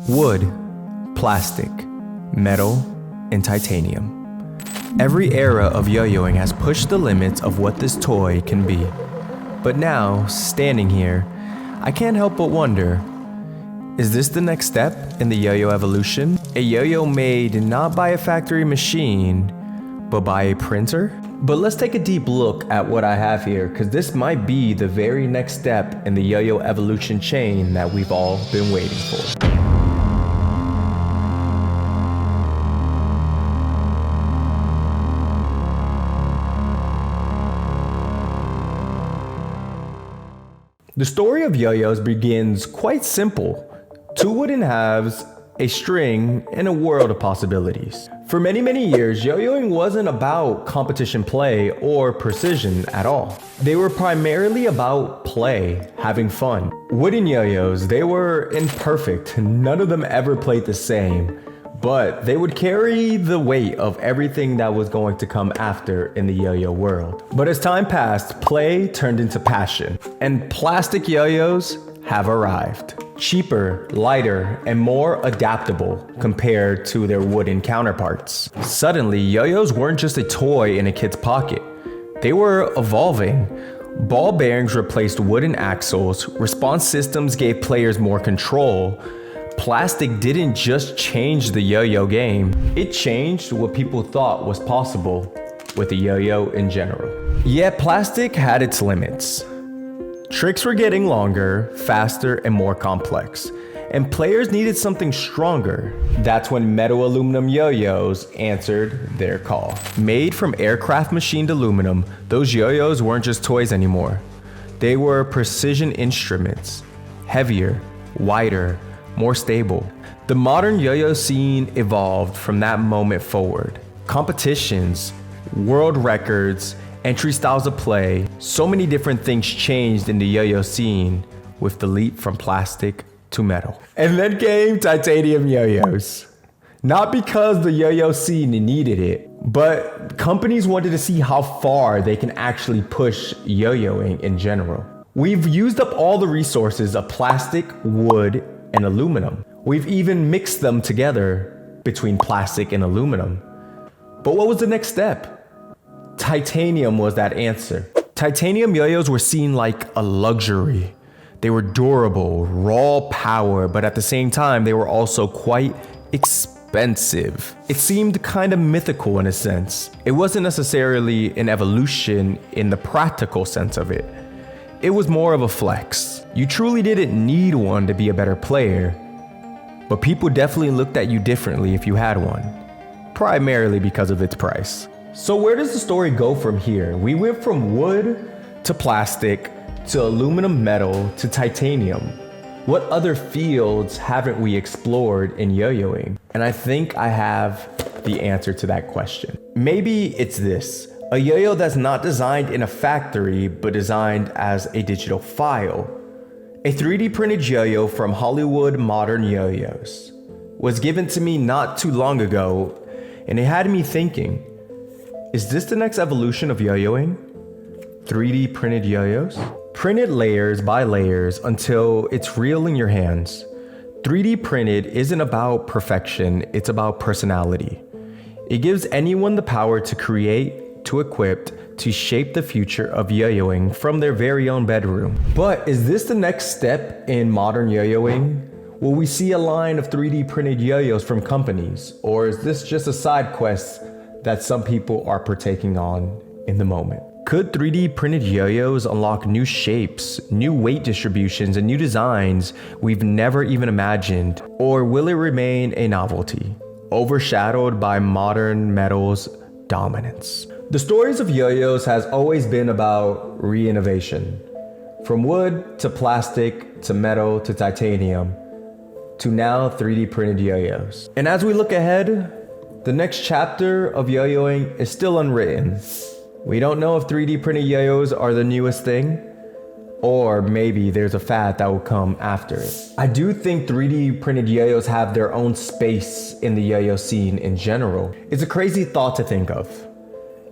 Wood, plastic, metal, and titanium. Every era of yo-yoing has pushed the limits of what this toy can be. But now, standing here, I can't help but wonder, is this the next step in the yo-yo evolution? A yo-yo made not by a factory machine, but by a printer? But let's take a deep look at what I have here, because this might be the very next step in the yo-yo evolution chain that we've all been waiting for. The story of yo-yos begins quite simple. Two wooden halves, a string, and a world of possibilities. For many years, yo-yoing wasn't about competition play or precision at all. They were primarily about play, having fun. Wooden yo-yos, they were imperfect. None of them ever played the same, but they would carry the weight of everything that was going to come after in the yo-yo world. But as time passed, play turned into passion, and plastic yo-yos have arrived. Cheaper, lighter, and more adaptable compared to their wooden counterparts. Suddenly, yo-yos weren't just a toy in a kid's pocket. They were evolving. Ball bearings replaced wooden axles, response systems gave players more control. Plastic didn't just change the yo-yo game, it changed what people thought was possible with the yo-yo in general. Yet plastic had its limits. Tricks were getting longer, faster, and more complex, and players needed something stronger. That's when metal aluminum yo-yos answered their call. Made from aircraft machined aluminum, those yo-yos weren't just toys anymore. They were precision instruments, heavier, wider, more stable. The modern yo-yo scene evolved from that moment forward. Competitions, world records, entry styles of play, so many different things changed in the yo-yo scene with the leap from plastic to metal. And then came titanium yo-yos. Not because the yo-yo scene needed it, but companies wanted to see how far they can actually push yo-yoing in general. We've used up all the resources of plastic, wood, and aluminum. We've even mixed them together between plastic and aluminum. But what was the next step? Titanium was that answer. Titanium yo-yos were seen like a luxury. They were durable, raw power, but at the same time, they were also quite expensive. It seemed kind of mythical in a sense. It wasn't necessarily an evolution in the practical sense of it. It was more of a flex. You truly didn't need one to be a better player, but people definitely looked at you differently if you had one, primarily because of its price. So where does the story go from here? We went from wood to plastic to aluminum metal to titanium. What other fields haven't we explored in yo-yoing? And I think I have the answer to that question. Maybe it's this. A yo-yo that's not designed in a factory, but designed as a digital file. A 3D printed yo-yo from Hollywood Modern Yo-Yos was given to me not too long ago, and it had me thinking, is this the next evolution of yo-yoing? 3D printed yo-yos? Printed layers by layers until it's real in your hands. 3D printed isn't about perfection, it's about personality. It gives anyone the power to create, to equip, to shape the future of yo-yoing from their very own bedroom. But is this the next step in modern yo-yoing? Will we see a line of 3D printed yo-yos from companies? Or is this just a side quest that some people are partaking on in the moment? Could 3D printed yo-yos unlock new shapes, new weight distributions, and new designs we've never even imagined? Or will it remain a novelty, overshadowed by modern metal's dominance? The stories of yo-yos has always been about re-innovation. From wood to plastic to metal to titanium to now 3D printed yo-yos. And as we look ahead, the next chapter of yo-yoing is still unwritten. We don't know if 3D printed yo-yos are the newest thing, or maybe there's a fad that will come after it. I do think 3D printed yo-yos have their own space in the yo-yo scene in general. It's a crazy thought to think of.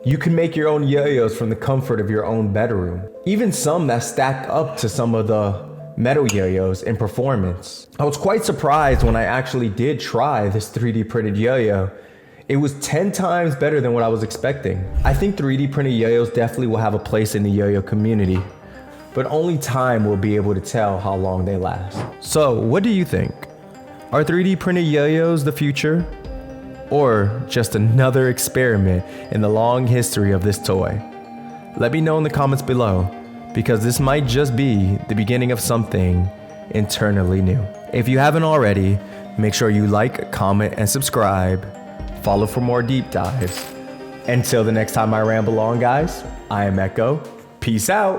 You can make your own yo-yos from the comfort of your own bedroom. Even some that stack up to some of the metal yo-yos in performance. I was quite surprised when I actually did try this 3D printed yo-yo. It was 10 times better than what I was expecting. I think 3D printed yo-yos definitely will have a place in the yo-yo community, but only time will be able to tell how long they last. So, what do you think? Are 3D printed yo-yos the future? Or just another experiment in the long history of this toy? Let me know in the comments below, because this might just be the beginning of something internally new. If you haven't already, make sure you like, comment, and subscribe. Follow for more deep dives. Until the next time I ramble on, guys, I am Echo. Peace out.